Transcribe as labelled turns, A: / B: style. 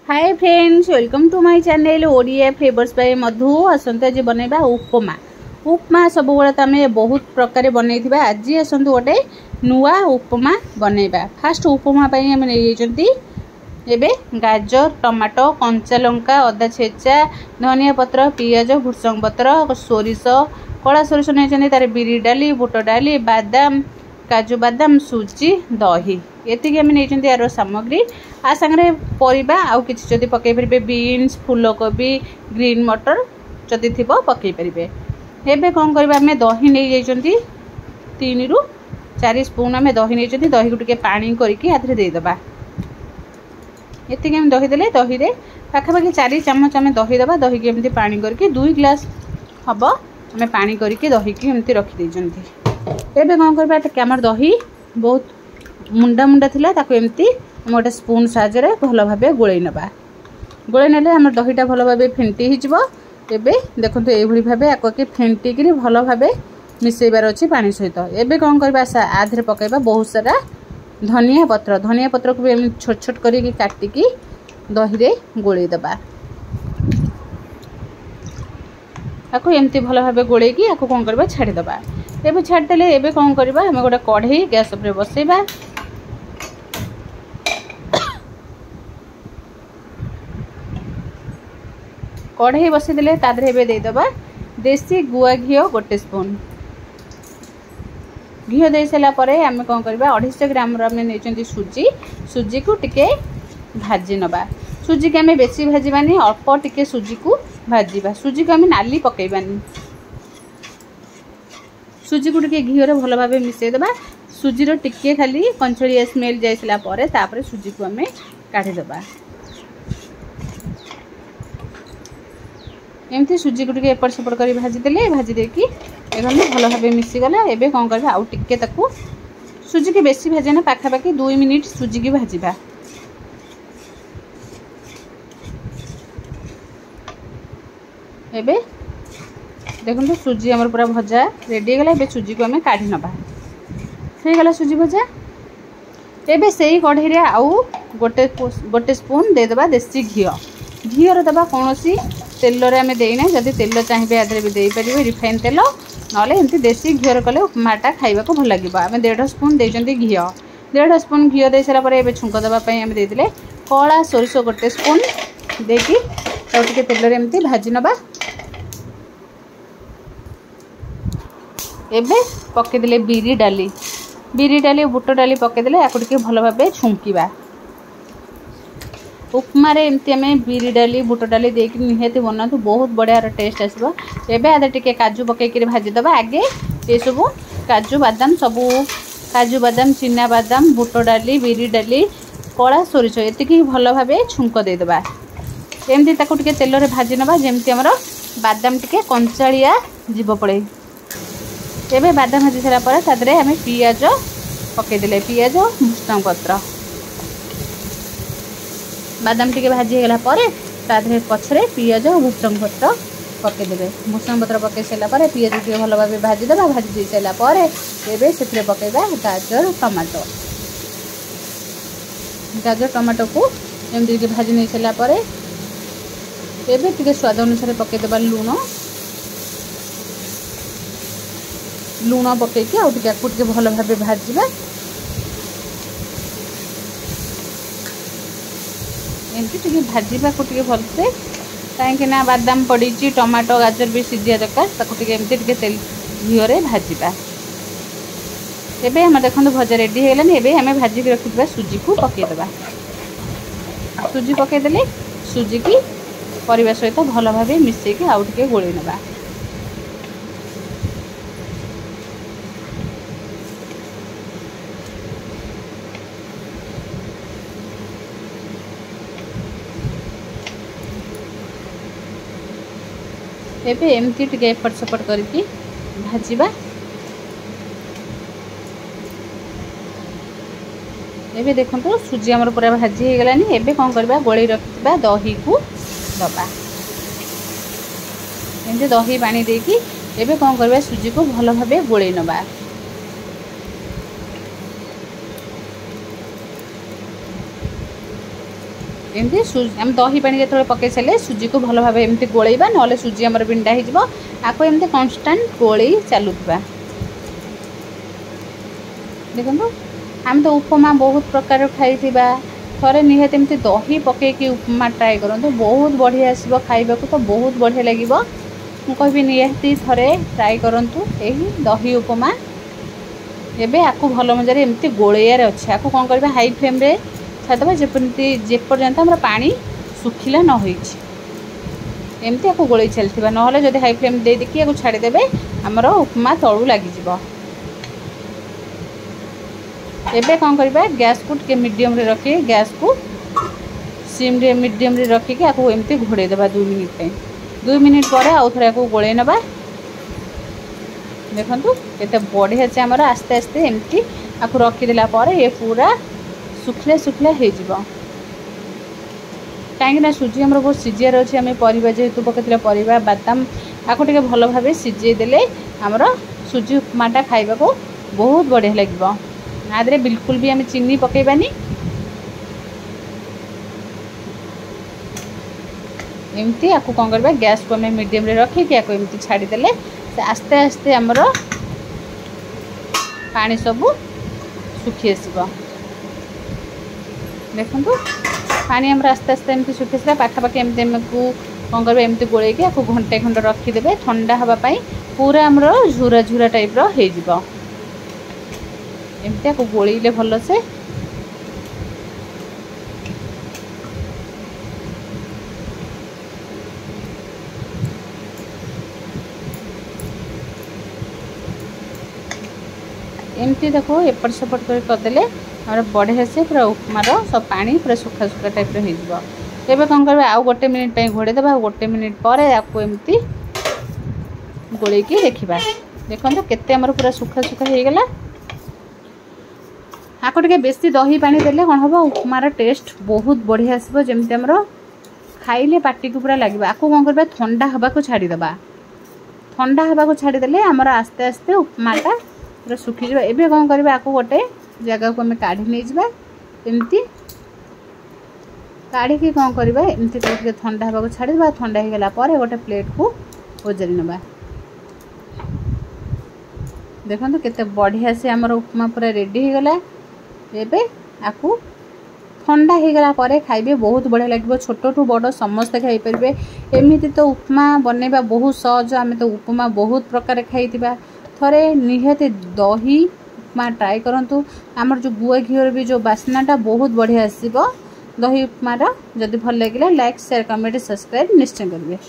A: Hi friends, welcome to my channel Odia flavours by Madhu. आसंत आज बनैबा उपमा। उपमा सब बेले तो आम बहुत प्रकार बनैथिबा। आज आसंत गोटे नुआ उपमा बनैबा। फास्ट उपमा पई आम नै एबे गाजर, टमाटो, कंचा लंका, अदा छेचा, धनिया पत्र, पियाज, भुसंग पत्र, सोरिष, कला सोरिष नै तार बिरी डाली, बुट डाली, बादाम, काजू बादाम, सुजी, दही एतिक आम नहीं यार सामग्री। आ सांगे परिबा आउ किछि जदि पकई परिबे बीन्स, फूलकोबी, ग्रीन मटर जदि थिबो पकई परिबे। एबे कोन करबा आम दही नै जाइछंती 3 रु 4 स्पून आम दही नै जाइछंती। दही को टिके पानी करके आधरे दे दबा। एतिक आम दही देले दही रे पाखापाखि 4 चम्मच आम दही दबा। दही के एमती पानी करके 2 ग्लास हबो आम पानी करके दही की एमती रखि दैछंती। एबे कोन करबा टिके हमर दही बहुत मुंडा मुंडा थिला ताको एमती हम गोटे स्पून साहाय्य भल भाव गोलई नबा। गोलई नेले हमर दहीटा भल भाव फेंटी हिजबो। एबे देखंतु एभली भाव आके फेंटी भल भाव मिसेबार अछि पानी सहित। एबे कोन करबा आधरे पकाइबा बहुत सारा धनिया पत्र को भी छोट छोट करी काटिकी दही रे गोलई दबा। आको एमती भल भाव गोलई की आको कोन करबा छाडी दबा। एबे छाडी देले एबे कोन करबा हम गोटे कढ़ई गैस ऊपर बसैबा। कढ़ई बसई देले तादरे एबे दे दबा देसी गुआ घियो गोटे स्पून। घियो दे सला परे आमे कोन करबा 250 ग्राम रा आमे नेचंती सुजी को टिके भाजी नबा। सुजी के आमे बेसी भाजीबानी, अल्प टिके सुजी को भाजीबा। सुजी को आमे नाली पकैबानी। सुजी को टिके घियो रे भल भाबे मिसै दबा। सुजी रो टिके खाली कंचलिया स्मेल जाइसला परे तापरे सुजी को आमे काढी दबा। एमती सुजी को टिके एपट सेपट करी भाजी देले भाजी देकी एकदम भल भाबे मिसी गला। एबे कोन करबा आउ टिके ताकू सुजी के बेसी भाजे ना, पाखापाखि 2 मिनिट सुजी की भाजीबा। एबे देखो सुजी हमर पूरा भजा रेडी गला। एबे सुजी को हमें काढी नबा। हे गला सुजी भजा। एबे सेही कढ़ई रे आउ गोटे स्पून दे दबा देसी घियो। घियो रे दबा कोनोसी तेल रे हमें देइना। जदि तेल चाहिए आदरे भी देई परिबे रिफाइन तेल, नले एमती देसी घियो रे कले उपमाटा खाइबा को भल लागिबा। हमें 1.5 स्पून देइचंती घियो। 1.5 स्पून घियो दे सला परे एबे छुंक दबा पई हम दे दिले कला सोरिष गोटे स्पून देकी ताउ टिके तेल रे एमती भाजी नबा। एबे पके दिले बिरी डाली बुट डाली पके दिले आको टिके भल भाबे छुंकीबा। उपमा रे एमती हमें बिरी डाली बुट डाली देकी निहाती बनातु बहुत बढ़िया टेस्ट आसबो। एबे आदे टिके काजू पके के भाजी दबा। आगे ए सब काजू बादाम सबू काजू बादाम, चिना बादाम, बुट डाली, बिरी डाली, कला सोरिष एतिकी भल भाबे छुंक दे दबा। एमती ताको टिके तेल रे भाजी नबा जेमती हमर बादाम टिके कंचालिया जीव पड़े। एबे बादाम भाजी सला परे तादरे हमें पियाज पके दिले। पियाज, भुसंग पत्र, बादाम टिके भाजी गला परे तादरे पछरे पियाज और भुसंग पत्र पके देबे। भुसंग पत्र पके सला परे पियाज टिके भल भाबे भाजी देबा। भाजी दे सला परे एबे सेथरे पकेबा गाजर टमाटो को एमती के भाजी नै सला परे एबे टिके स्वाद अनुसार पके देबा लूण पके के आउ टिके टिके भल भाबे भाजीबा। एमती टिके भाजीबा को टिके भलसे कहीं ना बादाम पड़ी, टमाटो गाजर भी सिझिया दरकार ताको टिके एमती टिके तेल घियो रे भाजीबा। एबे हम देखंतु भजा रेडी हे गलानी। एबे हमें भाजी के रखिबा सुजी को पके देबा। सुजी पके देले सुजी की परिबा सहित भल भाबे मिसै के आउ टिके गोळै नबा। एबे एमती टिके एपट सेपट करके भाजीबा। एबे देखंतु सुजी हमर पूरा भाजी हे गलानी। एबे कोन करबा गोळै रखिबा दही को दबा। एमती दही पानी देकी एबे कोन करबा सुजी को भल भाबे गोळै नबा। एमती आम दही पानी जो पकई सारे सुजी को भल भाव एमती गोलेबा ना सुजी आमर बिंडा हो एमती कन्स्टांट गोले चलुवा। देखो आम तो उपमा बहुत प्रकार खाई थरे निहत एमती दही पकईकि उपमा ट्राए करूँ बहुत बढ़िया आसो खाइबा तो बहुत बढ़िया लगे। मुझे निहाती थरे ट्राए करूँ यही दही उपमा। एबे आकु भल मजार एमती गोलैयार अच्छे आकु कौन करबा हाई फ्लेम रे छाड़देबा जेपर्यंत हमर पानी सुखिला न होइछि एमती आकु गोलै चलथिबा नहले जदि हाई फ्लेम दे देखि आकु छाड़ी देबे हमर उपमा तळु लागि जिवो। एबे कौन करबा गैस को टिके मीडियम रे रखी गैस को सिम रे मीडियम रे रखी के आकु एमती घोड़े देबा 2 मिनिट पे 2 मिनिट पर आउ थरे आकु गोलै नबा। देखंतु केते बढ़िया से हमर आस्ते आस्ते एमती आकु रखिदेला पर ये पूरा सुखले सुखले हो जिवो। कहीं सुजी आम बहुत सीझार अच्छे आम परिवा जेहेतु पकड़ परिवा बादाम आपको टे भल भाव सीझे देले आमर सुजी उपमाटा खाइबा को बहुत बढ़िया लगे। आदि बिल्कुल भी आम चीनी पकेबानी एमती आपको कौन करबा गैस को आम मीडियम रे रखिक आपको एमती छाड़ीदेले से आस्ते आस्ते आमर पानी सबू सुखी आसब। देखो पानी आम आस्ते आस्ते एमती सुखी आसला पाखापाखि एमती आमको कौन कर एमती गोले आपको घंटे खंड रखिदेवे ठंडा हाँपाई पूरा आमर झुरा झुरा टाइप हो एमती आपको गोलेले भल से। एमती देखो एपट सेपट करदेले और बढ़िया से पूरा उपमार सब पानी पूरा सुखा सुखा टाइप हो कौन कर आउ गोटे मिनिट घोड़े देवा गोटे मिनिट पर आपको एमती गोले की देखा। देखो केते आमर पूरा सुखा सुखा हो गला। आपको टे बेसी दही पानी देले कौन हम उपमार टेस्ट बहुत बढ़िया आसो जमी आमर खाइले पाटी को पूरा लगे। आपको कौन करबा ठंडा हवा को छाड़ीदबा ठंडा हवा को छाड़ीदेले आमर आस्ते आस्ते उपमाटा पूरा सुखी जाए। एबे कौन करबा आपको गोटे जगह को आम काढ़ी नहीं जावा एमती काढ़ी की कौन करबा एमती ठंडा हवा को छाड़ीदबा ठंडा हो गला पर गोटे प्लेट को ओजारी नबा। देखो केते बढ़िया से आमर उपमा पूरा रेडी हो गला। एबे आपको ठंडा हो गला पर खाइबे बहुत बढ़िया लगे छोटू बड़ समस्ते खाई पारे। एमती तो उपमा बनैबा बहुत सहज आम तो उपमा बहुत प्रकार खाई थरे निहाती दही उपमा ट्राए करूँ। आमर जो गुआ घीर भी जो बास्नाटा बहुत बढ़िया आसो दही उपमार। जदि भल लगे लाइक शेयर कमेंट सब्सक्राइब निश्चय करेंगे।